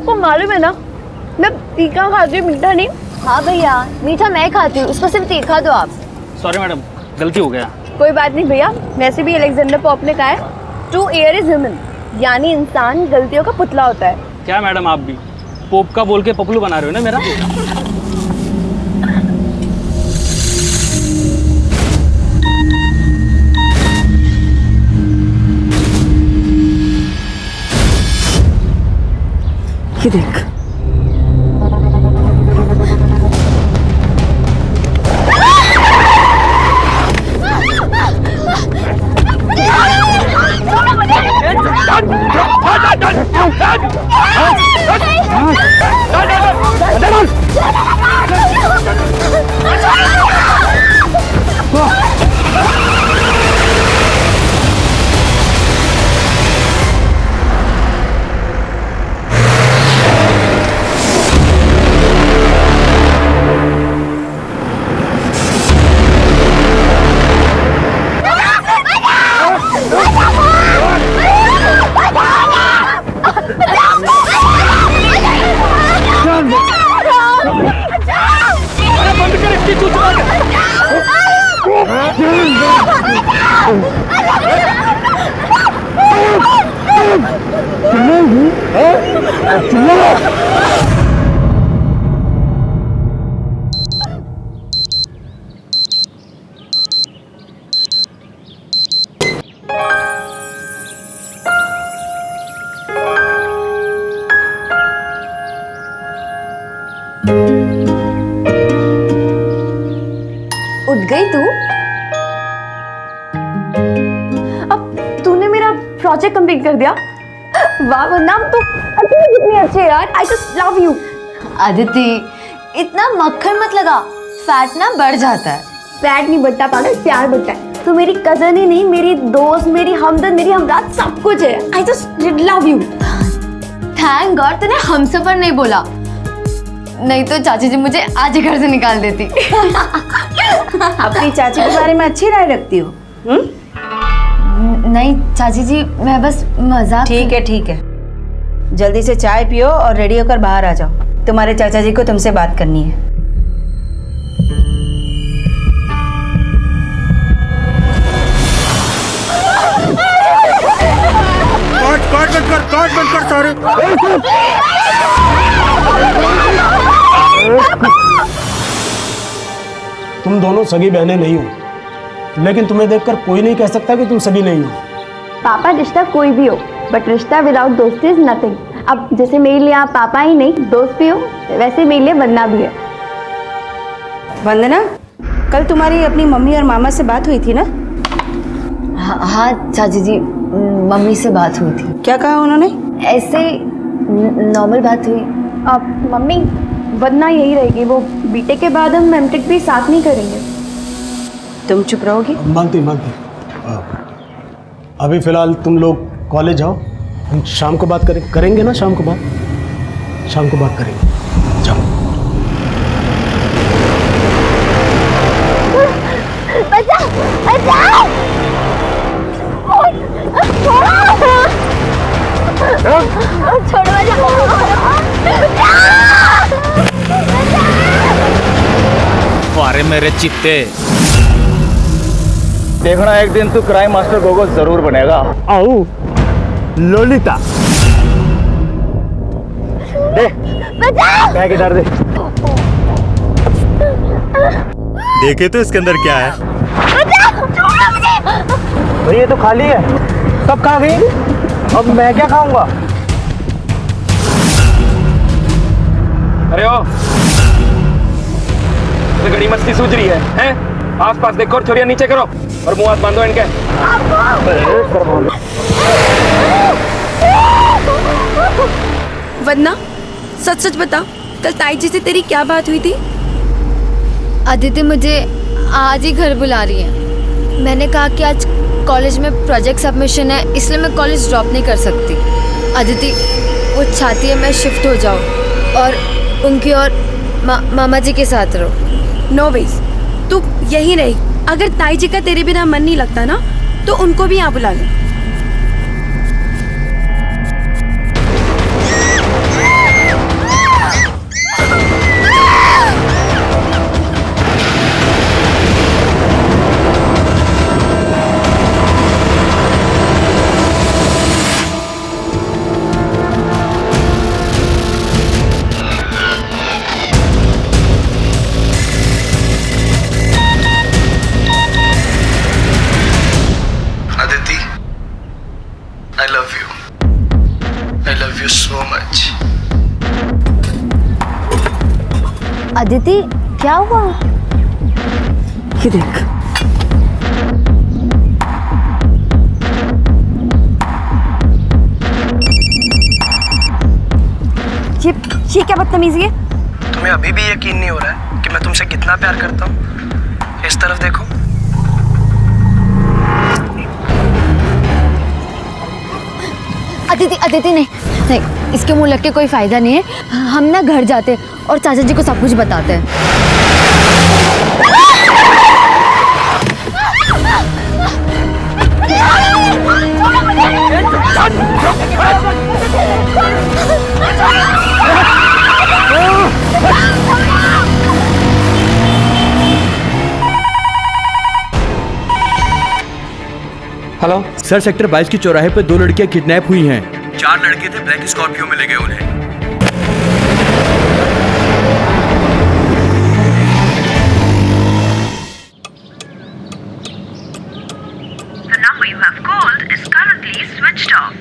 आपको मालूम है ना, मैं तीखा खाती हूँ, मीठा नहीं। हाँ भैया, मीठा मैं खाती हूँ, उसको सिर्फ तीखा दो आप। सॉरी मैडम, गलती हो गया। कोई बात नहीं भैया, वैसे भी अलेक्जेंडर पोप ने कहा है टू एयर इज ह्यूमन, यानी इंसान गलतियों का पुतला होता है। क्या मैडम, आप भी पोप का बोल के पपलू बना रहे हो ना मेरा। ये देख, उठ गई तू? अब तूने मेरा प्रोजेक्ट कंप्लीट कर दिया। वाह वंदना, तू कितनी अच्छी है यार, I just love you. Aditi, इतना मक्खन मत लगा, फैट ना बढ़ जाता है। फैट नहीं बढ़ता पागल, प्यार बढ़ता है। तू मेरी कजन ही नहीं, मेरी दोस्त, मेरी हमदर्द, मेरी हमरात, सब कुछ है। I just love you. Thank God तूने हमसफर नहीं बोला, नहीं तो चाची जी मुझे आज ही घर से निकाल देती। अपनी चाची के बारे में अच्छी राय रखती हो? नहीं चाची जी, मैं बस मजाक। ठीक है ठीक है, जल्दी से चाय पियो और रेडी होकर बाहर आ जाओ, तुम्हारे चाचा जी को तुमसे बात करनी है। काट बंद कर सारे। तुम दोनों सगी बहनें नहीं हो, लेकिन तुम्हें देखकर कोई नहीं कह सकता कि तुम सगी नहीं हो। पापा, रिश्ता कोई भी हो, बट रिश्ता विदाउट दोस्ती इज नथिंग। अब जैसे मेरे लिए आप पापा ही नहीं दोस्त भी हो, वैसे मेरे लिए वंदना भी है। वंदना, कल तुम्हारी अपनी मम्मी और मामा से बात हुई थी ना? हाँ चाची जी, मम्मी से बात हुई थी। क्या कहा उन्होंने? ऐसे नॉर्मल बात हुई। अब मम्मी, वंदना यही रहेगी, वो बीटेक के बाद हम एमटेक भी साथ नहीं करेंगे। तुम चुप रहोगी? मानती अभी फिलहाल तुम लोग कॉलेज जाओ, हम शाम को बात करेंगे ना, शाम को बात करेंगे। जाओ। अरे मेरे चित्ते, देखना एक दिन तू क्राइम मास्टर गोगो जरूर बनेगा। आओ लोलिता, दे बैग इधर दे। देखे तो इसके अंदर क्या है? भाई ये तो खाली है, सब खा गई, अब मैं क्या खाऊंगा? अरे ओ, तो गड़ी मस्ती सूझ रही है, हैं? आसपास देखो और छोरियां नीचे करो और मुंह हाथ बांधो इनके। वंदना, सच सच बता, कल ताई जी से तेरी क्या बात हुई थी? अदिति मुझे आज ही घर बुला रही है। मैंने कहा कि आज कॉलेज में प्रोजेक्ट सबमिशन है, इसलिए मैं कॉलेज ड्रॉप नहीं कर सकती। अदिति वो चाहती है मैं शिफ्ट हो जाऊँ और उनकी और मामा जी के साथ रहो। नो वेज, तू यही रही। अगर ताई जी का तेरे बिना मन नहीं लगता ना, तो उनको भी यहाँ बुला ले। अदिति क्या हुआ? ये देख। ये क्या बदतमीजी है? तुम्हें अभी भी यकीन नहीं हो रहा है कि मैं तुमसे कितना प्यार करता हूँ? इस तरफ देखो। अदिति नहीं, इसके मुंह लग के कोई फायदा नहीं है। हम ना घर जाते हैं और चाचा जी को सब कुछ बताते हैं। हेलो सर, सेक्टर 22 की चौराहे पर 2 लड़कियां किडनैप हुई हैं। 4 लड़के थे, ब्लैक स्कॉर्पियो में ले गए उन्हें। The number you have called is currently switched off.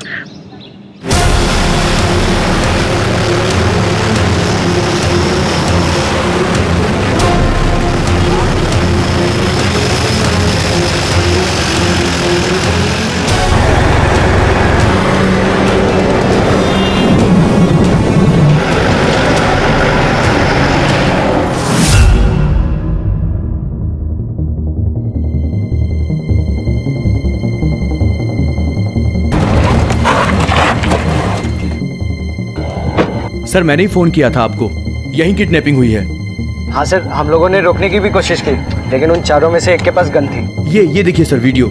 Sir, मैंने ही फोन किया था आपको, यहीं किडनैपिंग हुई है। हाँ सर, हम लोगों ने रोकने की भी कोशिश की, लेकिन उन चारों में से एक के पास गन थी। ये देखिए sir video.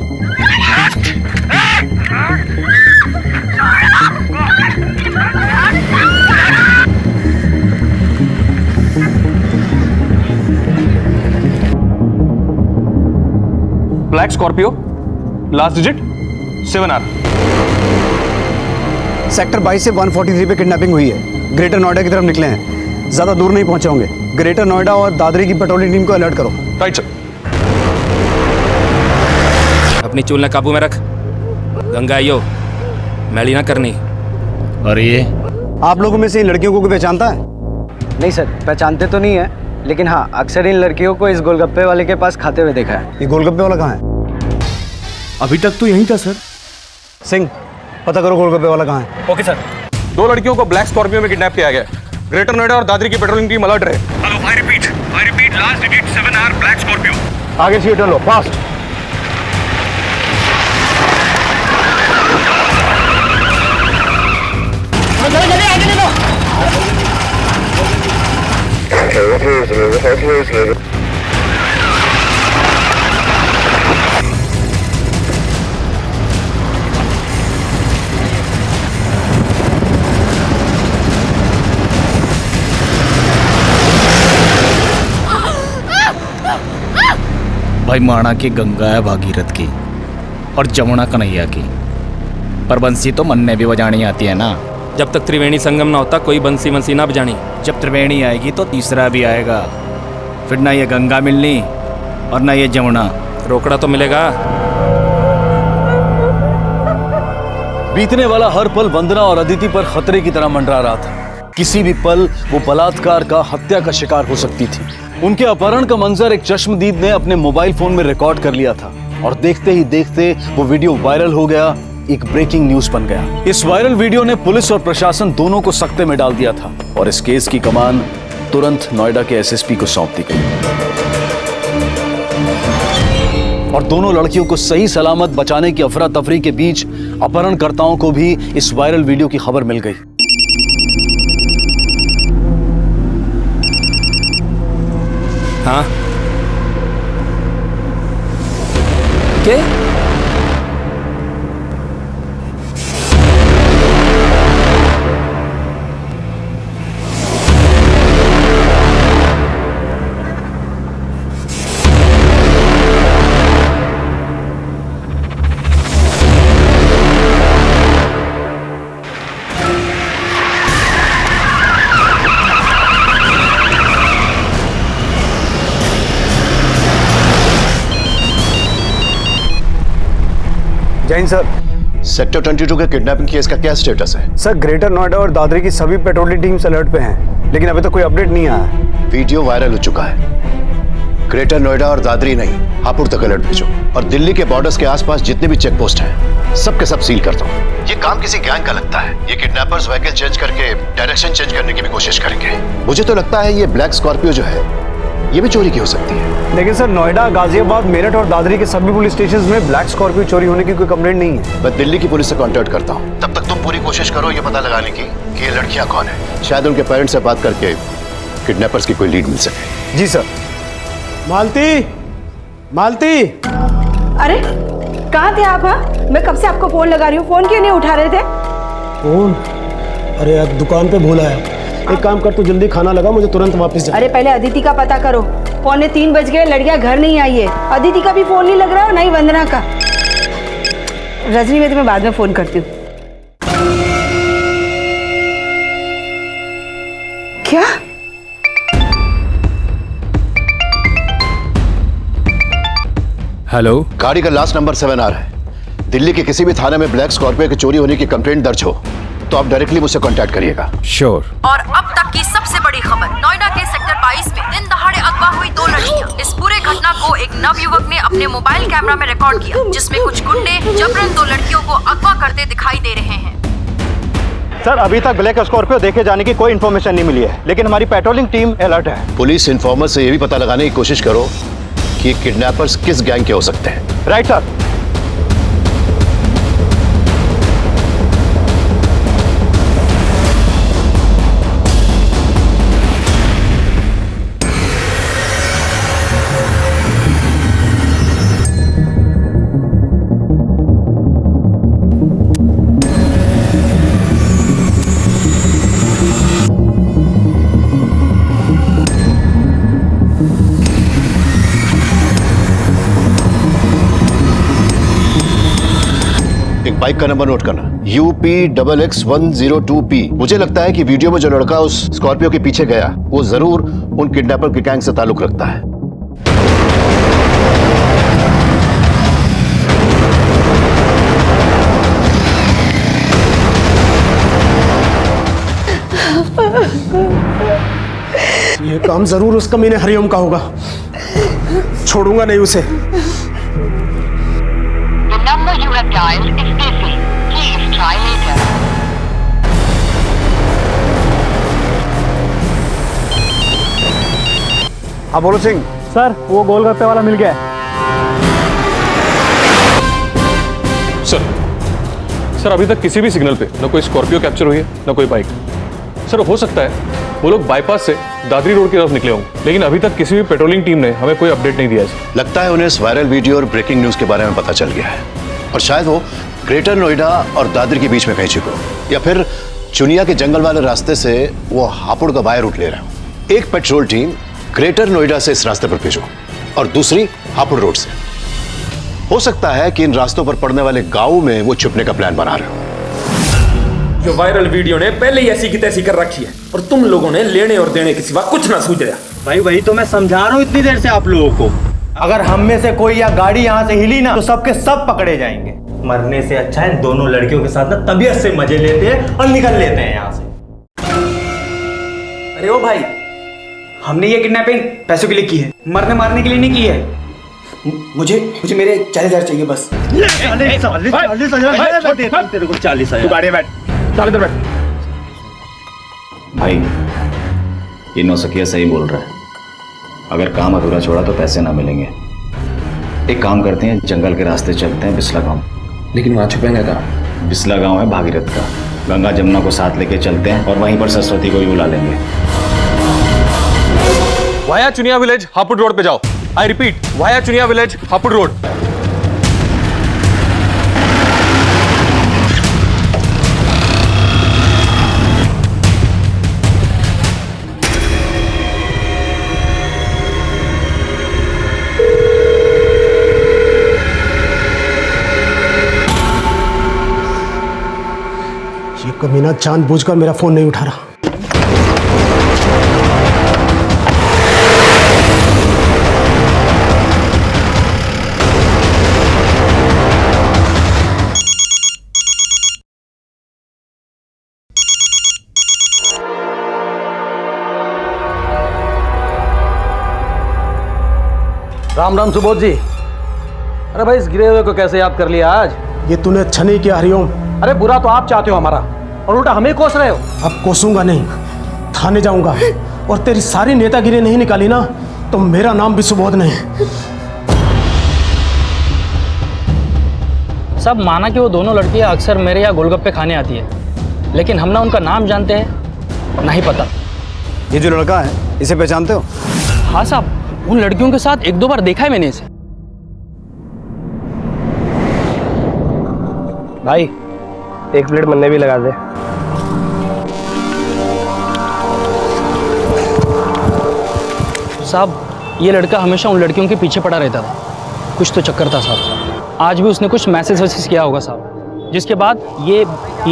Black Scorpio, last digit 7R। Sector 22 से 143 पे किडनैपिंग हुई है। ग्रेटर नोएडा की तरफ निकले हैं, ज़्यादा दूर नहीं पहुंचे होंगे। ग्रेटर नोएडा और दादरी की पेट्रोलिंग टीम को अलर्ट करो। Right sir. अपनी चूल काबू में रख, गंगा आइयो, मैली ना करनी। और ये आप लोगों में से इन लड़कियों को कोई पहचानता है? नहीं सर, पहचानते तो नहीं है, लेकिन हाँ अक्सर इन लड़कियों को इस गोलगप्पे वाले के पास खाते हुए देखा है। ये गोलगप्पे वाला कहाँ है? अभी तक तो यहीं था सर। सिंह, पता करो गोलगप्पे वाला कहाँ है। Okay sir. 2 लड़कियों को ब्लैक स्कॉर्पियो में किडनैप किया गया। ग्रेटर नोएडा और दादरी की पेट्रोलिंग टीम अलर्ट रहे। Hello, I repeat, last digit 7R black Scorpio. आगे सीट लो, फास्ट। भाई माणा की गंगा है भागीरथ की और जमुना कन्हैया की, पर बंसी तो मन में भी बजानी आती है ना। जब तक त्रिवेणी संगम ना होता कोई बंसी वंसी ना बजानी। जब त्रिवेणी आएगी तो तीसरा भी आएगा, फिर ना ये गंगा मिलनी और ना ये जमुना। रोकड़ा तो मिलेगा। बीतने वाला हर पल वंदना और अदिति पर खतरे की तरह मंडरा रहा था। किसी भी पल वो बलात्कार का, हत्या का शिकार हो सकती थी। उनके अपहरण का मंजर एक चश्मदीद ने अपने मोबाइल फोन में रिकॉर्ड कर लिया था और देखते ही देखते वो वीडियो वायरल हो गया, एक ब्रेकिंग न्यूज बन गया। इस वायरल वीडियो ने पुलिस और प्रशासन दोनों को सकते में डाल दिया था और इस केस की कमान तुरंत नोएडा के एसएसपी को सौंप दी गई और दोनों लड़कियों को सही सलामत बचाने की अफरा तफरी के बीच अपहरणकर्ताओं को भी इस वायरल वीडियो की खबर मिल गई। हाँ क्या? जैन सर, सेक्टर 22 के किडनैपिंग केस का क्या स्टेटस है? सर ग्रेटर नोएडा और दादरी की सभी पेट्रोलिंग टीम्स अलर्ट पे हैं। लेकिन अभी तक कोई अपडेट नहीं आया है। वीडियो वायरल हो चुका है। ग्रेटर नोएडा और दादरी नहीं, हापुड़ तक अलर्ट भेजो और दिल्ली के बॉर्डर्स के आसपास जितने भी चेक पोस्ट हैं सबके सब सील कर दो। ये काम किसी गैंग का लगता है। ये किडनैपर्स व्हीकल चेंज करके डायरेक्शन चेंज करने की भी कोशिश करेंगे। मुझे तो लगता है ये ब्लैक स्कॉर्पियो जो है ये भी चोरी की हो सकती है। लेकिन सर, नोएडा, गाजियाबाद, मेरठ और दादरी के सभी पुलिस स्टेशन में ब्लैक स्कॉर्पियो चोरी होने की कोई कंप्लेंट नहीं है। मैं दिल्ली की पुलिस से कांटेक्ट करता हूँ। तब तक तुम पूरी कोशिश करो ये पता लगाने की कि ये लड़कियां कौन है। शायद उनके पेरेंट्स से बात करके किडनैपर्स की कोई लीड मिल सके। जी सर। मालती, मालती। अरे कहाँ थे आप? हाँ, मैं कब से आपको फोन लगा रही हूँ, फोन क्यों नहीं उठा रहे थे? फोन? अरे यार दुकान पे भूला है। एक काम कर, तू जल्दी खाना लगा, मुझे तुरंत वापस जा। अरे पहले अदिति का पता करो। 2:45 बज गए, लड़कियां घर नहीं आई है। अदिति का भी फोन नहीं लग रहा है, नहीं वंदना का। रजनी, मैं तुम्हें बाद में फोन करती हूँ। क्या? हेलो, गाड़ी का लास्ट नंबर 7R है। दिल्ली के किसी भी थाने में ब्लैक स्कॉर्पियो की चोरी होने की कंप्लेंट दर्ज हो तो आप डायरेक्टली मुझसे कांटेक्ट करिएगा। श्योर। और अब तक की सबसे बड़ी खबर, नोएडा के सेक्टर 22 में दिन दहाड़े अगवा हुई 2 लड़कियां। इस पूरे घटना को एक नवयुवक ने अपने मोबाइल कैमरा में रिकॉर्ड किया, जिसमें कुछ गुंडे जबरन 2 लड़कियों को अगवा करते दिखाई दे रहे हैं। सर, अभी तक ब्लैक स्कॉर्पियो देखे जाने की कोई इन्फॉर्मेशन नहीं मिली है, लेकिन हमारी पेट्रोलिंग टीम अलर्ट है। पुलिस इन्फॉर्मर से यह भी पता लगाने की कोशिश करो कि किडनैपर्स किस गैंग के हो सकते हैं। Right sir. बाइक का नंबर नोट करना, UP-XX-102P। मुझे लगता है कि वीडियो में जो लड़का उस स्कॉर्पियो के पीछे गया वो जरूर उन किडनैपर के गैंग से ताल्लुक रखता है। ये काम जरूर उस कमीने हरिओम का होगा। छोड़ूंगा नहीं उसे। The number you have dialed is busy. Please try later. हाँ बोलो सिंह। सर, वो गोलगप्पे वाला मिल गया है। सर अभी तक किसी भी सिग्नल पे न कोई स्कॉर्पियो कैप्चर हुई है न कोई बाइक। सर हो सकता है वो लोग बाईपास से दादरी रोड की तरफ निकले होंगे, लेकिन अभी तक किसी भी पेट्रोलिंग टीम ने हमें कोई अपडेट नहीं दिया है। लगता है उन्हें इस वायरल वीडियो और ब्रेकिंग न्यूज के बारे में पता चल गया है और शायद वो ग्रेटर नोएडा और दादरी के बीच में कहीं छिपो, या फिर चुनिया के जंगल वाले रास्ते से वो हापुड़ का बाय रूट ले रहा हो। एक पेट्रोल टीम ग्रेटर नोएडा से इस रास्ते पर भेजो और दूसरी हापुड़ रोड से। हो सकता है कि इन रास्तों पर पड़ने वाले गांव में वो छुपने का प्लान बना रहे हो। जो वायरल वीडियो ने पहले ही ऐसी की तैसी कर रखी है और तुम लोगों ने लेने और देने के सिवा कुछ ना सूझ रहा। भाई वही तो मैं समझा रहा हूँ इतनी देर से आप लोगों को। अगर हम में से कोई या गाड़ी यहाँ से हिली ना तो सबके सब पकड़े जाएंगे। मरने से अच्छा है दोनों लड़कियों के साथ ना तबीयत से मजे लेते हैं और निकल लेते हैं यहाँ से। अरे ओ भाई, हमने ये किडनैपिंग पैसों के लिए की है, मरने मारने के लिए नहीं की है। मुझे मेरे 40,000 चाहिए बस। 40,000 तेरे को 40,000। तू गाड़ी में बैठ, चल इधर बैठ। भाई ये नौसकिया सही बोल रहा है, अगर काम अधूरा छोड़ा तो पैसे ना मिलेंगे। एक काम करते हैं, जंगल के रास्ते चलते हैं बिस्ला गांव। लेकिन वहां छुपेंगे कहाँ? बिस्ला गांव है भागीरथ का, गंगा जमुना को साथ लेके चलते हैं और वहीं पर सरस्वती को भी बुला लेंगे। Via Chuniya village Hapur road पे जाओ। I repeat, via Chuniya village Hapur road. ये कमीना जानबूझकर मेरा फोन नहीं उठा रहा। राम राम सुबोध जी। अरे भाई इस गिरे हुए को कैसे याद कर लिया आज? ये तूने अच्छा नहीं किया हरिओम। अरे बुरा तो आप चाहते हो हमारा और उल्टा हमें कोस रहे हो। अब कोसूंगा नहीं, थाने जाऊंगा और तेरी सारी नेतागिरी नहीं निकाली ना तो मेरा नाम भी सुबोध नहीं। सब माना कि वो दोनों लड़कियां अक्सर मेरे यहाँ गोलगप्पे खाने आती है, लेकिन हम ना उनका नाम जानते हैं नहीं पता। ये जो लड़का है इसे पहचानते हो? हाँ साहब, उन लड़कियों के साथ एक दो बार देखा है मैंने इसे। भाई एक प्लेट मन्ने भी लगा दे। साहब ये लड़का हमेशा उन लड़कियों के पीछे पड़ा रहता था, कुछ तो चक्कर था साहब। आज भी उसने कुछ मैसेज वैसेज किया होगा साहब, जिसके बाद ये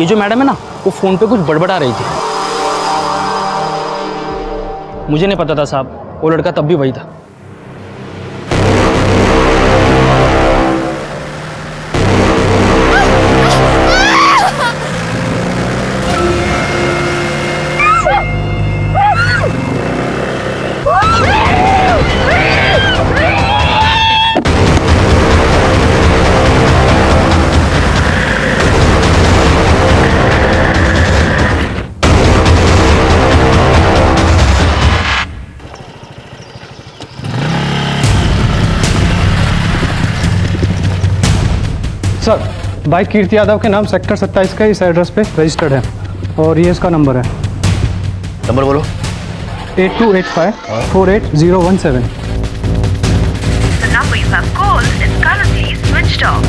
जो मैडम है ना वो फ़ोन पे कुछ बड़बड़ा रही थी। मुझे नहीं पता था साहब, वो लड़का तब भी वही था। सर, बाइक कीर्ति यादव के नाम सेक्टर 27 का इस एड्रेस पे रजिस्टर्ड है और ये इसका नंबर है। नंबर बोलो। 8285-48017। The number you have called is currently switched off.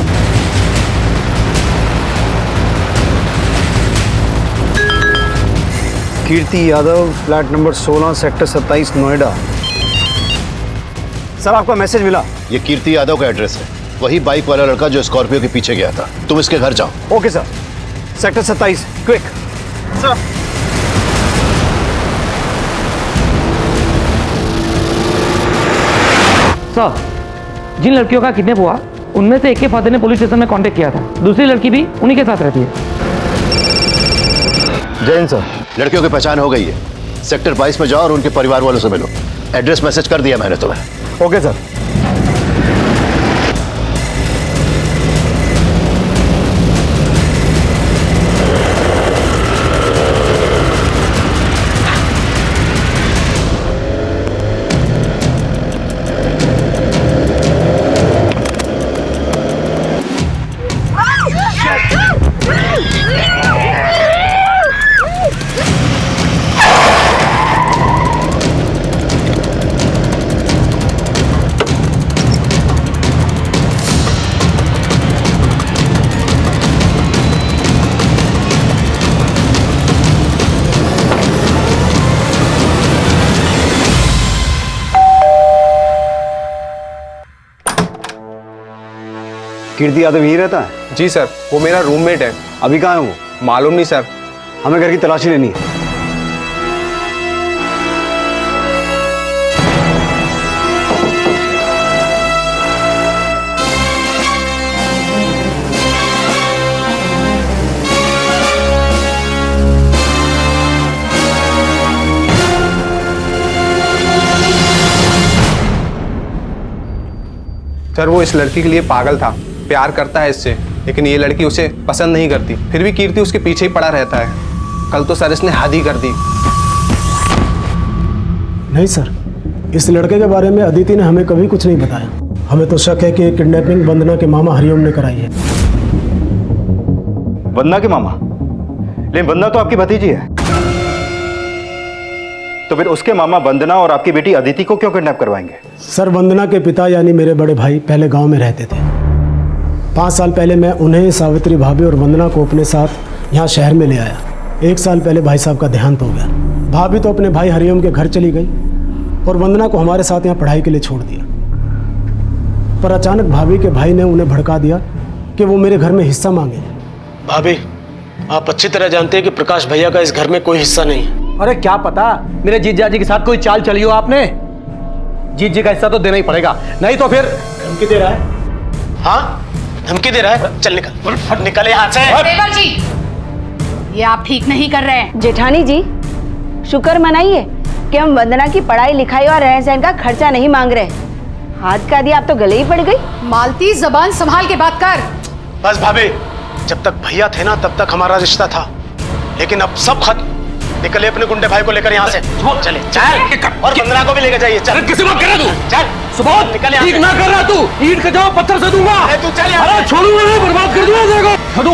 Kirti Yadav, flat number 16, sector 27, Noida. Sir आपका मैसेज मिला। ये कीर्ति यादव का एड्रेस है, वही बाइक वाला लड़का जो स्कॉर्पियो के पीछे गया था। तुम इसके घर जाओ। Okay sir. Sector 27, quick. Sir जिन लड़कियों का किडनैप हुआ उनमें से एक के फादर ने पुलिस स्टेशन में कांटेक्ट किया था, दूसरी लड़की भी उन्हीं के साथ रहती है। जैन सर, लड़कियों की पहचान हो गई है। सेक्टर 22 में जाओ और उनके परिवार वालों से मिलो। एड्रेस मैसेज कर दिया मैंने तुम्हें। Okay sir. कीर्ति यादव यही रहता है? जी सर, वो मेरा रूममेट है। अभी कहाँ है वो? मालूम नहीं सर। हमें घर की तलाशी लेनी है। सर वो इस लड़की के लिए पागल था, प्यार करता है इससे, लेकिन ये लड़की उसे पसंद नहीं करती। फिर भी कीर्ति उसके पीछे ही पड़ा रहता है। कल तो सर इसने हद ही कर दी। नहीं सर, इस लड़के के बारे में अदिति ने हमें कभी कुछ नहीं बताया। हमें तो शक है कि किडनैपिंग वंदना के मामा हरिओम ने कराई है। वंदना के मामा? लेकिन वंदना तो आपकी भतीजी है। तो फिर उसके मामा वंदना और आपकी बेटी अदिति को क्यों किडनैप करवाएंगे? सर वंदना के पिता यानी मेरे बड़े भाई पहले गांव में रहते थे। 5 साल पहले मैं उन्हें, सावित्री भाभी और वंदना को अपने साथ यहाँ शहर में ले आया। 1 साल पहले भाई साहब का देहांत हो गया। भाभी तो अपने भाई हरिओम के घर चली गई और वंदना को हमारे साथ यहाँ पढ़ाई के लिए छोड़ दिया। पर अचानक भाभी के भाई ने उन्हें भड़का दिया कि वो मेरे घर में हिस्सा मांगे। भाभी, आप अच्छी तरह जानते हैं कि प्रकाश भैया का इस घर में कोई हिस्सा नहीं है। अरे क्या पता मेरे जीजा जी के साथ कोई चाल चली हो आपने। जीत जी का हिस्सा तो देना ही पड़ेगा, नहीं तो फिर। धमकी दे रहा है? हाँ, धमकी दे रहा है। चल निकल, निकल यहाँ से। देवर जी, ये आप ठीक नहीं कर रहे हैं। जेठानी जी, शुक्र मनाइए कि हम वंदना की पढ़ाई लिखाई और रहन सहन का खर्चा नहीं मांग रहे। हाथ का दिया, आप तो गले ही पड़ गई। मालती, जबान संभाल के बात कर। बस भाभी, जब तक भैया थे ना तब तक हमारा रिश्ता था, लेकिन अब सब खत्म। निकले अपने गुंडे भाई को लेकर यहाँ से। चले चल, और वंदना को भी लेकर जाइए। चल, किसी बात कर रहा तू? चल सुबोध, निकल यहाँ ठीक से। ना कर रहा तू, ईंट का जवाब पत्थर से दूंगा। अरे तू चल यहाँ अरे से। छोड़ूंगा नहीं, बर्बाद कर दूंगा तेरे को। छोड़ू।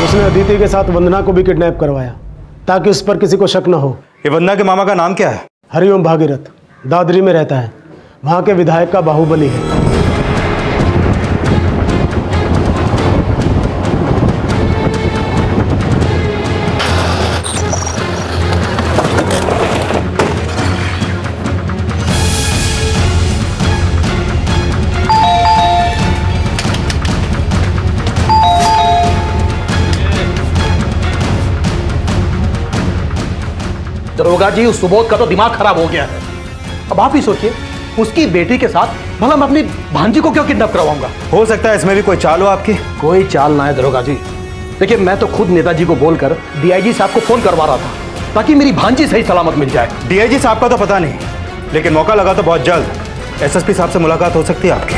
उसने अदिति के साथ वंदना को भी किडनैप करवाया ताकि उस पर किसी को शक न हो। ये वंदना के मामा का नाम क्या है? हरिओम भागीरथ, दादरी में रहता है। वहाँ के विधायक का बाहुबली है। दरोगा जी, उस सुबोध का तो दिमाग खराब हो गया है। अब आप ही सोचिए, उसकी बेटी के साथ भला मैं अपनी भांजी को क्यों किडनैप करवाऊंगा? हो सकता है इसमें भी कोई चाल हो आपकी। कोई चाल ना है दरोगा जी। देखिए, मैं तो खुद नेताजी को बोलकर डीआईजी साहब को फोन करवा रहा था ताकि मेरी भांजी सही सलामत मिल जाए। डीआईजी साहब का तो पता नहीं, लेकिन मौका लगा तो बहुत जल्द एसएसपी साहब से मुलाकात हो सकती है आपकी।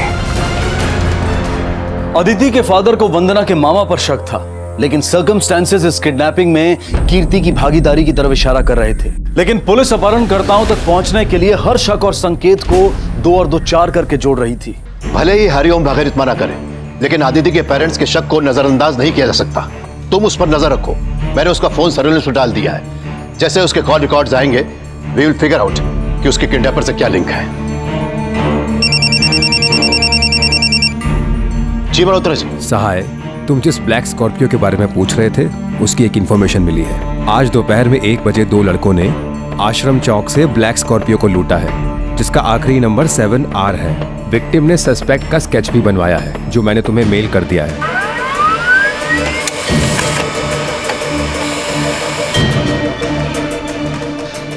अदिति के फादर को वंदना के मामा पर शक था, लेकिन सर्कमस्टेंसेस इस किडनैपिंग में कीर्ति की भागीदारी की तरफ इशारा कर रहे थे। लेकिन पुलिस अपहरणकर्ताओं तक पहुंचने के लिए हर शक और संकेत को 2 और 2 4 करके जोड़ रही थी। भले ही हरिओम भागीरथ मना करे, लेकिन आदिति के पेरेंट्स के शक को नजरअंदाज नहीं किया जा सकता। तुम उस पर नजर रखो। मैंने उसका फोन सर्विलेंस में डाल दिया है। जैसे उसके कॉल रिकॉर्ड्स आएंगे, वी विल फिगर आउट कि उसके किडनैपर से क्या लिंक है। जी मल्होत्रा जी। सहाय, तुम जिस ब्लैक स्कॉर्पियो के बारे में पूछ रहे थे, उसकी एक इन्फॉर्मेशन मिली है। आज दोपहर में 1 बजे 2 लड़कों ने आश्रम चौक से ब्लैक स्कॉर्पियो को लूटा है, जिसका आखिरी नंबर 7R है। विक्टिम ने सस्पेक्ट का स्केच भी बनवाया है, जो मैंने तुम्हें मेल कर दिया है।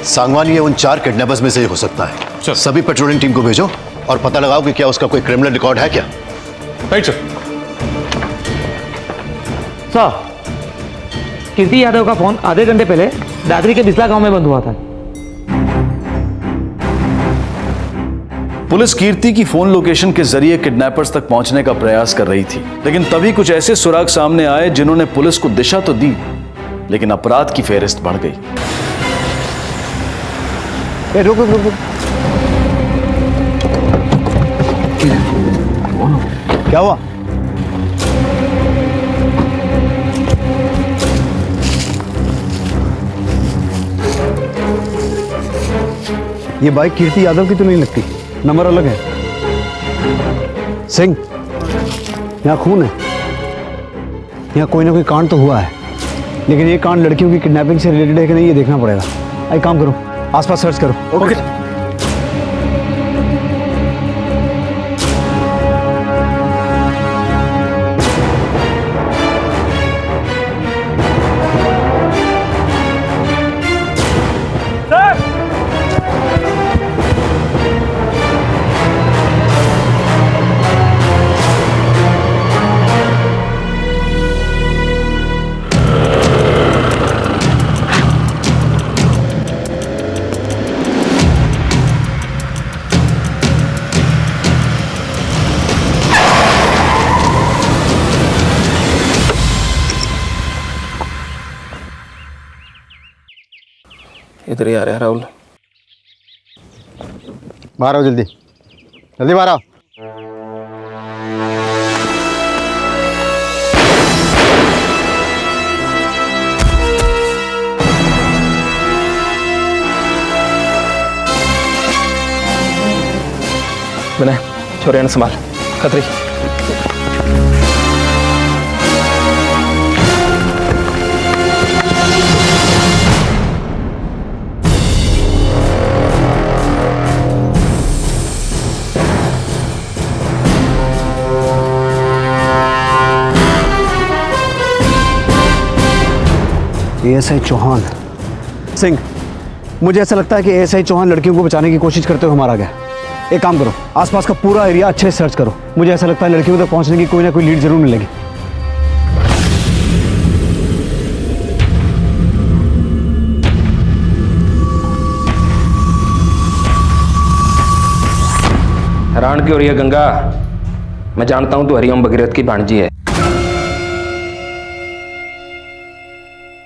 सांगवान, ये उन 4 किडनैपर्स में से हो सकता है। सभी पेट्रोलिंग टीम को भेजो और पता लगाओ कि क्या उसका कोई क्रिमिनल रिकॉर्ड है क्या। Right sir. सर, कीर्ति यादव का फोन आधे घंटे पहले दादरी के बिस्ला गांव में बंद हुआ था। पुलिस कीर्ति की फोन लोकेशन के जरिए किडनैपर्स तक पहुंचने का प्रयास कर रही थी, लेकिन तभी कुछ ऐसे सुराग सामने आए जिन्होंने पुलिस को दिशा तो दी, लेकिन अपराध की फेहरिस्त बढ़ गई। रुक रुक रुक। क्या हुआ? ये बाइक कीर्ति यादव की तो नहीं लगती, नंबर अलग है। सिंह, यहाँ खून है, यहाँ कोई ना कोई कांड तो हुआ है, लेकिन ये कांड लड़कियों की किडनैपिंग से रिलेटेड है कि नहीं, ये देखना पड़ेगा। एक काम करो, आसपास सर्च करो। ओके। इधर ही आ रहा है राहुल। बाहर आओ, जल्दी जल्दी बाहर आओ। विनय, छोरे ने संभाल। खतरी। एएसआई चौहान। सिंह, मुझे ऐसा लगता है कि एएसआई चौहान लड़कियों को बचाने की कोशिश करते हुए मारा गया। एक काम करो, आसपास का पूरा एरिया अच्छे से सर्च करो। मुझे ऐसा लगता है लड़कियों तक पहुंचने की कोई ना कोई लीड जरूर मिलेगी। जान के हो रही है गंगा, मैं जानता हूं तू हरिओम भगीरथ की भांजी है।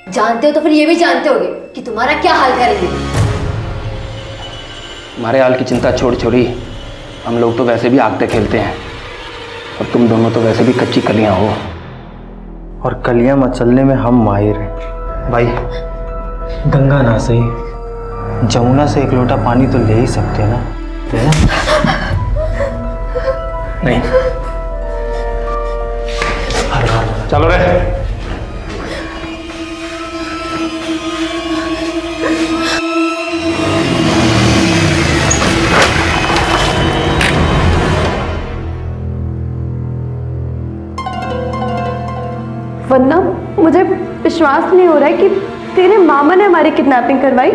जानते हो तो फिर ये भी जानते होगे कि तुम्हारा क्या हाल करेंगे। हमारे हाल की चिंता छोड़ छोड़ी, हम लोग तो वैसे भी आगते खेलते हैं और तुम दोनों तो वैसे भी कच्ची कलियां हो। और कलियां मचलने में हम माहिर हैं भाई। गंगा ना सही, जमुना से एक लोटा पानी तो ले ही सकते हैं ना। नहीं, चलो रे। वरना मुझे विश्वास नहीं हो रहा है कि तेरे मामा ने हमारी किडनैपिंग करवाई।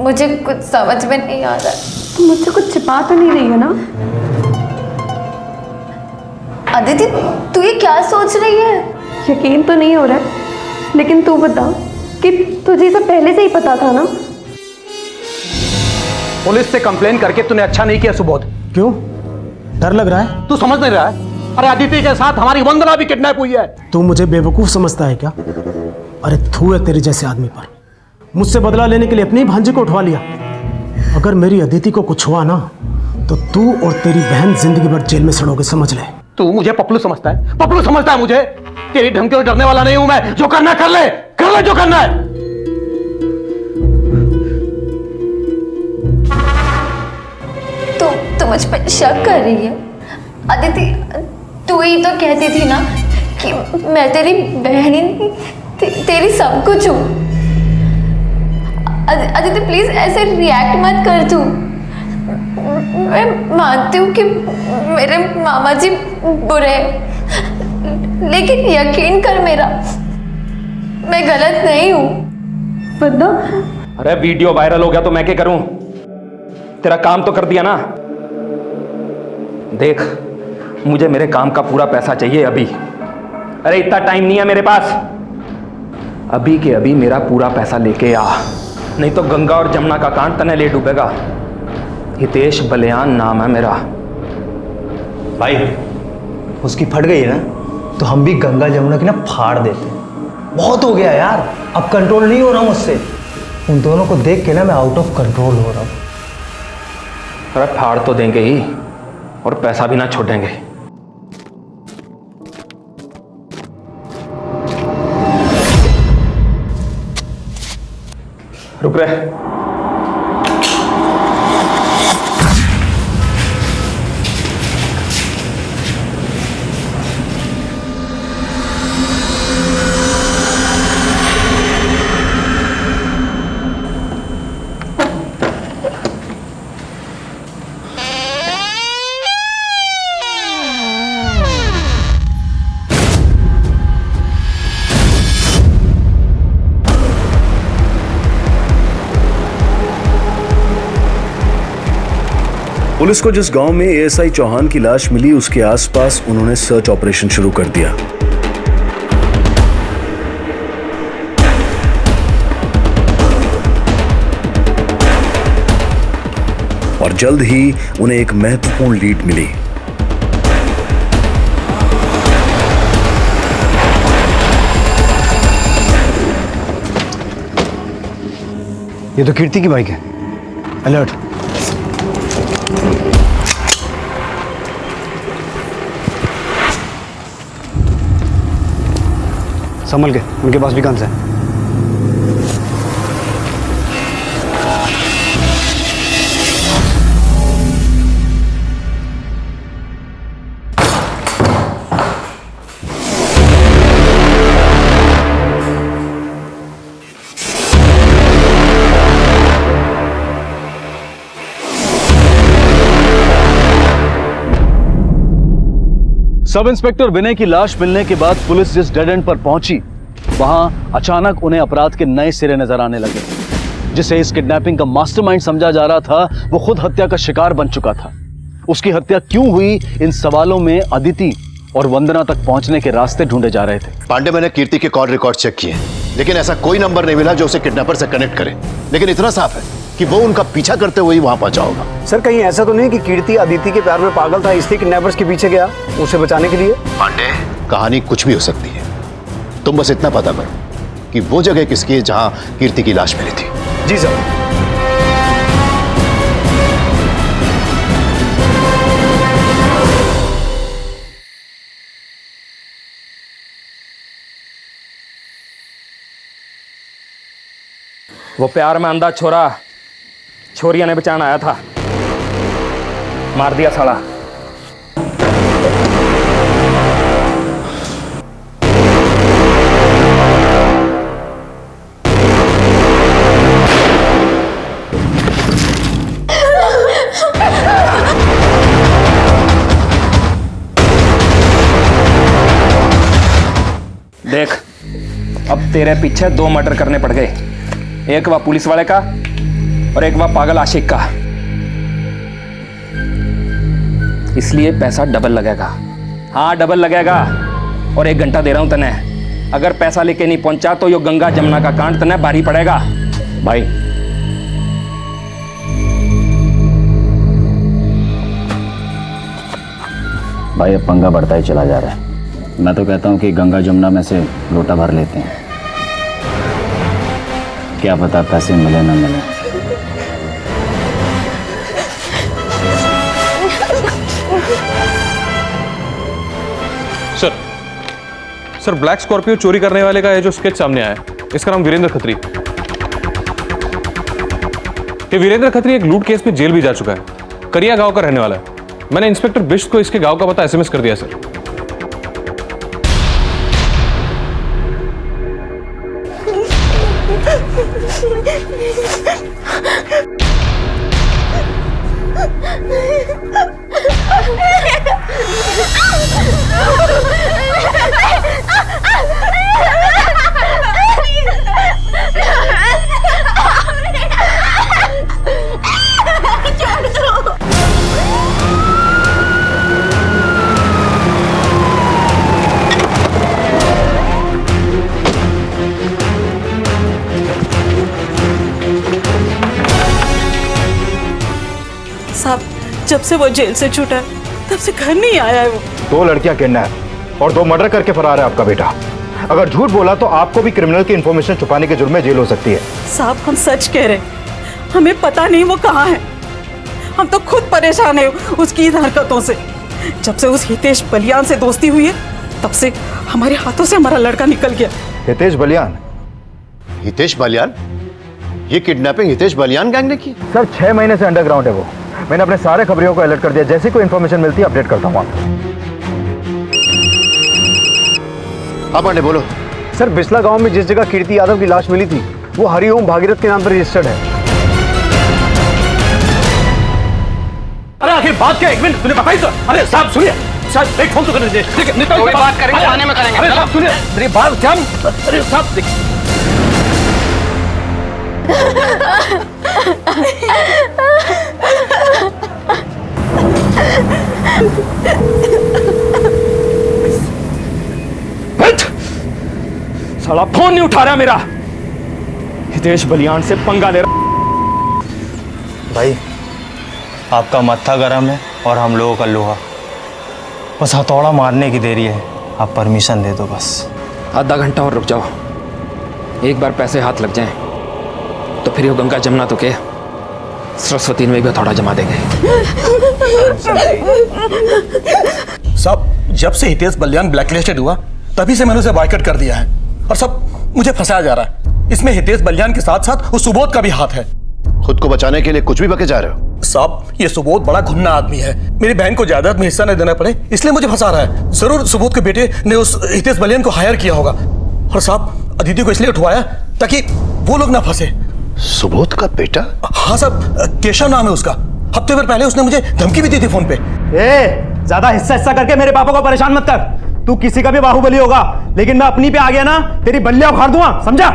मुझे कुछ समझ में नहीं आ रहा। तो मुझसे कुछ छिपा तो नहीं रही है ना? अदिति, तू ये क्या सोच रही है? यकीन तो नहीं हो रहा है, लेकिन तू बता कि तुझे सब पहले से ही पता था ना? पुलिस से कंप्लेन करके तूने अच्छा नहीं किया सुबोध। क्यों? डर लग रहा है? तू समझ नहीं रहा है? अरे अदिति के साथ हमारी वंदना भी किडनैप हुई है। तू मुझे बेवकूफ समझता है क्या? अरे थू है तेरे जैसे आदमी पर। मुझसे बदला लेने के लिए अपनी भांजी को उठवा लिया। अगर मेरी अदिति को कुछ हुआ ना तो तू और तेरी बहन जिंदगी भर जेल में सड़ोगे, समझ ले। तू मुझे पपलू समझता है? पपलू समझता है मुझे? तेरी धमकी से डरने वाला नहीं हूं मैं। जो करना है कर ले जो करना है। तू मुझ पर शक कर रही है? अदिति, तू ही तो कहती थी ना कि मैं तेरी बहन ही नहीं, तेरी सब कुछ हूँ। अदिति प्लीज ऐसे रिएक्ट मत कर तू। मैं मानती हूँ कि मेरे मामा जी बुरे, लेकिन यकीन कर मेरा, मैं गलत नहीं हूँ। पता? अरे वीडियो वायरल हो गया तो मैं क्या करूं? तेरा काम तो कर दिया ना। देख, मुझे मेरे काम का पूरा पैसा चाहिए अभी। अरे इतना टाइम नहीं है मेरे पास। अभी के अभी मेरा पूरा पैसा लेके आ, नहीं तो गंगा और जमुना का कांड तने ले डूबेगा। हितेश बलियान नाम है मेरा। भाई उसकी फट गई है ना, तो हम भी गंगा जमुना की ना फाड़ देते। बहुत हो गया यार, अब कंट्रोल नहीं हो रहा मुझसे। उन दोनों को देख के ना मैं आउट ऑफ कंट्रोल हो रहा हूँ। अरे फाड़ तो देंगे ही और पैसा भी ना छोड़ेंगे। रुक रहे। पुलिस को जिस गांव में एएसआई चौहान की लाश मिली उसके आसपास उन्होंने सर्च ऑपरेशन शुरू कर दिया। और जल्द ही उन्हें एक महत्वपूर्ण लीड मिली। ये तो कीर्ति की बाइक है। अलर्ट। संभल के, उनके पास भी गन्स है। सब इंस्पेक्टर विनय की लाश मिलने के बाद पुलिस जिस डेड एंड पर पहुंची, वहां अचानक उन्हें अपराध के नए सिरे नजर आने लगे। जिसे इस किडनैपिंग का मास्टरमाइंड समझा जा रहा था, वो खुद हत्या का शिकार बन चुका था। उसकी हत्या क्यों हुई, इन सवालों में अदिति और वंदना तक पहुंचने के रास्ते ढूंढे जा रहे थे। पांडे, मैंने कीर्ति के कॉल रिकॉर्ड चेक किए, लेकिन ऐसा कोई नंबर नहीं मिला जो उसे किडनैपर से कनेक्ट करे। लेकिन इतना साफ है कि वो उनका पीछा करते हुए ही वहां पहुंचा होगा। सर कहीं ऐसा तो नहीं कि कीर्ति अदिति के प्यार में पागल था इसलिए किडनैपर्स के पीछे गया उसे बचाने के लिए? पांडे, कहानी कुछ भी हो सकती है, तुम बस इतना पता करो कि वो जगह किसकी है जहां कीर्ति की लाश मिली थी। जी सर। वो प्यार में अंधा छोरा छोरिया ने बचाना आया था, मार दिया साला। देख, अब तेरे पीछे 2 मर्डर करने पड़ गए, एक वह पुलिस वाले का और एक वह पागल आशिक का। इसलिए पैसा डबल लगेगा। हाँ डबल लगेगा, और 1 घंटा दे रहा हूं तने। अगर पैसा लेके नहीं पहुंचा तो यो गंगा जमुना का कांड तने भारी पड़ेगा। भाई भाई अब पंगा बढ़ता ही चला जा रहा है। मैं तो कहता हूं कि गंगा जमुना में से लोटा भर लेते हैं, क्या पता पैसे मिले ना मिले। सर ब्लैक स्कॉर्पियो चोरी करने वाले का ये जो स्केच सामने आया है, इसका नाम वीरेंद्र खत्री। ये वीरेंद्र खत्री एक लूट केस में जेल भी जा चुका है, करिया गांव का रहने वाला है। मैंने इंस्पेक्टर बिष्ट को इसके गांव का पता SMS कर दिया सर। साहब, जब से वो जेल से छूटा है तब से घर नहीं आया है वो। 2 लड़कियां किडनैप और 2 मर्डर करके फरार है आपका बेटा। अगर झूठ बोला तो आपको भी क्रिमिनल की इंफॉर्मेशन छुपाने के जुर्म में जेल हो सकती है। साहब हम सच कह रहे हैं, हमें पता नहीं वो कहाँ है। हम तो खुद परेशान है उसकी इन हरकतों से। जब से उस हितेश बलियान से दोस्ती हुई है तब से हमारे हाथों से हमारा लड़का निकल गया। हितेश बलियान? हितेश बलियान? ये किडनैपिंग हितेश बलियान गैंग ने की? सर 6 महीने से अंडरग्राउंड है वो। मैंने अपने सारे खबरियों को अलर्ट कर दिया, जैसे कोई इन्फॉर्मेशन मिलती है अपडेट करता हूँ आपको। हाँ पांडे बोलो। सर बिस्ला गांव में जिस जगह कीर्ति यादव की लाश मिली थी वो हरिओम भागीरथ के नाम पर रजिस्टर्ड है। अरे आखिर बात क्या? 1 मिनट, तूने बताई तो। अरे साहब सुनिए, साहब एक फोन तो करने दीजिए। ठीक है, कोई बात करेंगे थाने में करेंगे। अरे साहब सुनिए, मेरी बात क्या? अरे साहब देखिए, साला फोन नहीं उठा रहा मेरा। हितेश बलियान से पंगा ले रहा। भाई आपका मत्था गरम है और हम लोगों का लोहा। बस हथौड़ा मारने की देरी है, आप परमिशन दे दो बस। आधा घंटा और रुक जाओ, एक बार पैसे हाथ लग जाएं तो फिर ये गंगा जमुना तो के सरस्वती में भी हथौड़ा जमा देंगे। साहब जब से हितेश बलियान ब्लैकलिस्टेड हुआ तभी से मैंने उसे बॉयकॉट कर दिया है और सब मुझे फंसाया जा रहा है। इसमें हितेश बलियान के साथ साथ उस सुबोध का भी हाथ है। खुद को बचाने के लिए कुछ भी बके जा रहे हो? साहब ये सुबोध बड़ा घुन्ना आदमी है, मेरी बहन को जायदाद में हिस्सा नहीं देना पड़े इसलिए मुझे फंसा रहा है। जरूर सुबोध के बेटे ने उस हितेश बलियान को हायर किया होगा और साहब अदिति को इसलिए उठवाया ताकि वो लोग ना फंसे। सुबोध का बेटा? हाँ साहब, केशव नाम है उसका। हफ्ते भर पहले उसने मुझे धमकी भी दी थी फोन पे। ज्यादा हिस्सा करके मेरे पापा को परेशान मत कर। तू किसी का भी बाहुबली होगा, लेकिन मैं अपनी पे आ गया ना तेरी बल्लियां उखाड़ दूंगा, समझा?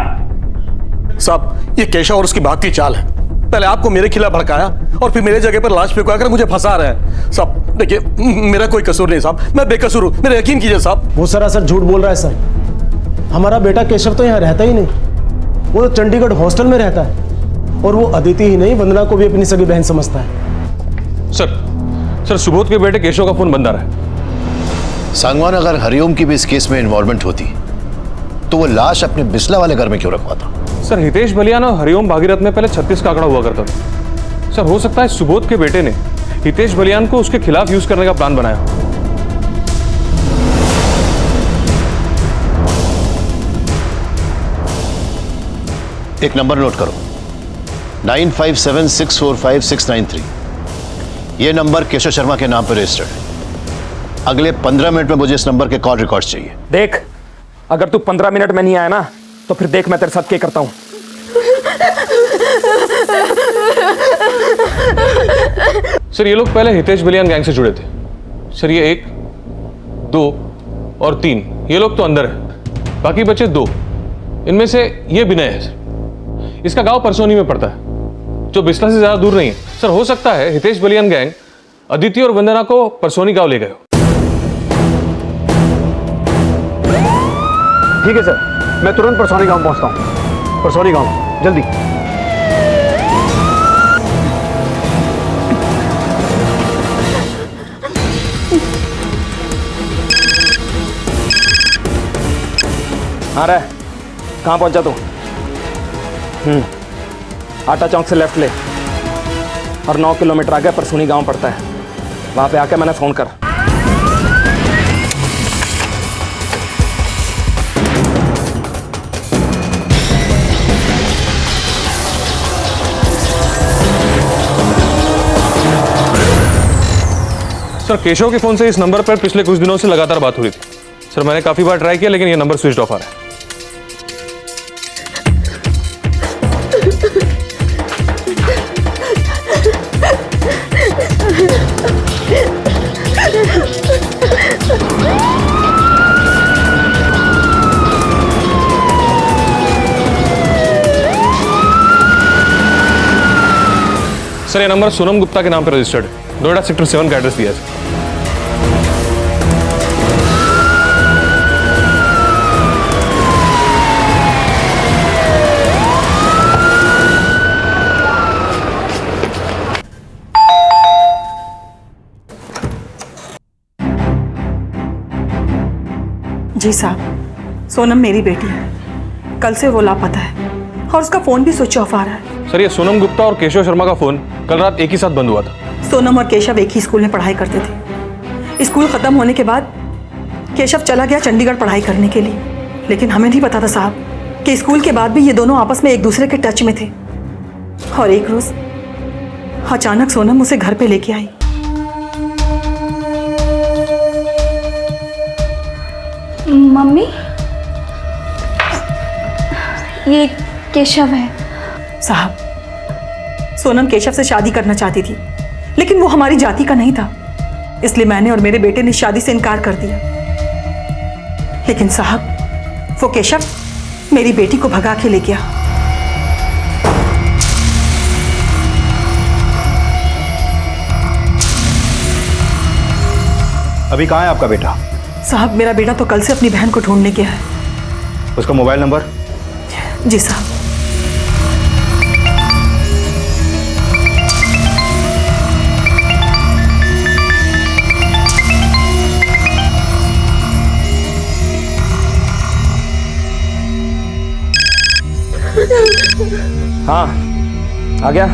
साहब ये केशव और उसकी भागती चाल है। पहले आपको मेरे खिलाफ भड़काया और फिर मेरे जगह पर लाश फेंकवा कर मुझे फंसा रहे हैं। साहब देखिए, मेरा कोई कसूर नहीं साहब, मैं बेकसूर हूँ, मेरा यकीन कीजिए साहब। वो सरासर झूठ बोल रहा है सर। हमारा बेटा केशव तो यहाँ रहता ही नहीं, वो तो चंडीगढ़ हॉस्टल में रहता है और वो अदिति ही नहीं, वंदना को भी अपनी सगी बहन समझता है। सर सुबोध के बेटे केशव का फोन बंद आ रहा है। सांगवान, अगर हरिओम की भी इस केस में इन्वॉल्वमेंट होती तो वो लाश अपने बिस्ला वाले घर में क्यों रखवाता? सर हितेश बलियान और हरिओम भागीरथ में पहले 36 का आंकड़ा हुआ करता था। सर हो सकता है सुबोध के बेटे ने हितेश बलियान को उसके खिलाफ यूज करने का प्लान बनाया। एक नंबर नोट करो, 9576456693। यह नंबर केशव शर्मा के नाम पर रजिस्टर्ड है। अगले 15 मिनट में मुझे इस नंबर के कॉल रिकॉर्ड्स चाहिए। देख, अगर तू 15 मिनट में नहीं आया ना तो फिर देख मैं तेरे साथ क्या करता हूं। सर ये लोग पहले हितेश बलियान गैंग से जुड़े थे। सर ये 1, 2 और 3 ये लोग तो अंदर है, बाकी बचे 2। इनमें से ये विनय है सर। इसका गांव परसोनी में पड़ता है, जो बिस्ला से ज्यादा दूर नहीं है। सर हो सकता है हितेश बलियान गैंग अदिति और वंदना को परसोनी गांव ले गए। ठीक है सर, मैं तुरंत परसौनी गांव पहुंचता हूं। परसौनी गांव, जल्दी। हाँ रे, कहाँ पहुंचा तू? आटा चौक से लेफ्ट ले और 9 किलोमीटर आगे परसोनी गांव पड़ता है। वहां पे आके मैंने फोन कर। सर केशव के फोन से इस नंबर पर पिछले कुछ दिनों से लगातार बात हो रही थी। सर मैंने काफी बार ट्राई किया लेकिन ये नंबर स्विच ऑफ आ रहा है। सर ये नंबर सोनम गुप्ता के नाम पर रजिस्टर्ड है। नोएडा सेक्टर 7 का एड्रेस दिया है। जी साहब, सोनम मेरी बेटी है। कल से वो लापता है और उसका फोन भी स्विच ऑफ आ रहा है। सर ये सोनम गुप्ता और केशव शर्मा का फोन कल रात एक ही साथ बंद हुआ था। सोनम और केशव एक ही स्कूल में पढ़ाई करते थे। स्कूल खत्म होने के बाद केशव चला गया चंडीगढ़ पढ़ाई करने के लिए, लेकिन हमें नहीं पता था साहब कि स्कूल के बाद भी ये दोनों आपस में एक दूसरे के टच में थे। और एक रोज अचानक सोनम उसे घर पे लेके आई। मम्मी, ये केशव है। साहब, सोनम केशव से शादी करना चाहती थी, लेकिन वो हमारी जाति का नहीं था, इसलिए मैंने और मेरे बेटे ने शादी से इनकार कर दिया। लेकिन साहब, वो केशव मेरी बेटी को भगा के ले गया। अभी कहाँ है आपका बेटा? साहब, मेरा बेटा तो कल से अपनी बहन को ढूंढने गया है। उसका मोबाइल नंबर? जी साहब। हाँ, आ गया।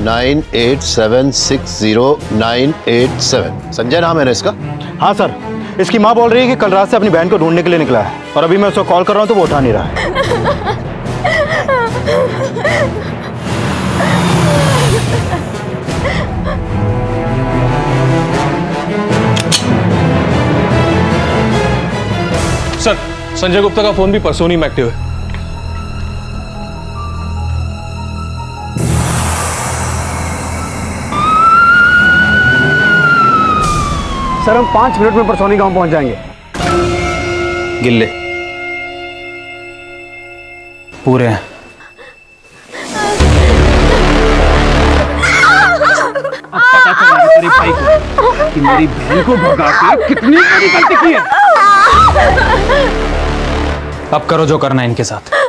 नाइन 8760987 संजय नाम है ना इसका? हाँ सर, इसकी माँ बोल रही है कि कल रात से अपनी बहन को ढूंढने के लिए निकला है और अभी मैं उसको कॉल कर रहा हूँ तो वो उठा नहीं रहा है। सर संजय गुप्ता का फोन भी परसोनी में एक्टिव है। सर हम 5 मिनट में परसौनी गांव पहुंच जाएंगे। गिल्ले पूरे हैं। अब पता चलेगा तेरे भाई को। कि मेरी बहन को भगा के कितनी बड़ी गलती की है। अब करो जो करना है इनके साथ।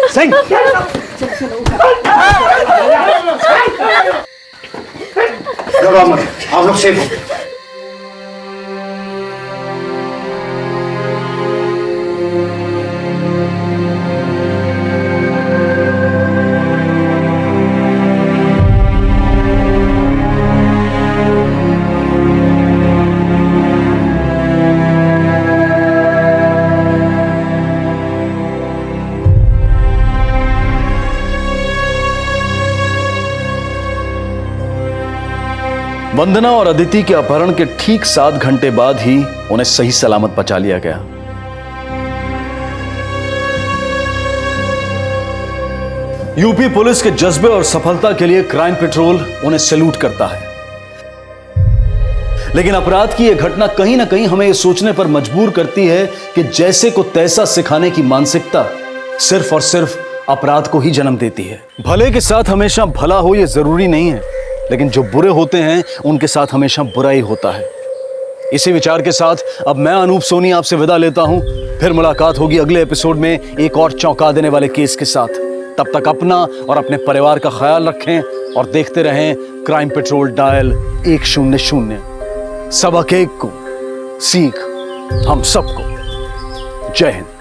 सिंह, आप लोग सेफ हो। वंदना और अदिति के अपहरण के ठीक 7 घंटे बाद ही उन्हें सही सलामत बचा लिया गया। यूपी पुलिस के जज्बे और सफलता के लिए क्राइम पेट्रोल उन्हें सैल्यूट करता है। लेकिन अपराध की यह घटना कहीं ना कहीं हमें यह सोचने पर मजबूर करती है कि जैसे को तैसा सिखाने की मानसिकता सिर्फ और सिर्फ अपराध को ही जन्म देती है। भले के साथ हमेशा भला हो यह जरूरी नहीं है, लेकिन जो बुरे होते हैं उनके साथ हमेशा बुरा ही होता है। इसी विचार के साथ अब मैं अनूप सोनी आपसे विदा लेता हूं। फिर मुलाकात होगी अगले एपिसोड में एक और चौंका देने वाले केस के साथ। तब तक अपना और अपने परिवार का ख्याल रखें और देखते रहें क्राइम पेट्रोल डायल 100। सबक एक को सीख हम सबको। जय हिंद।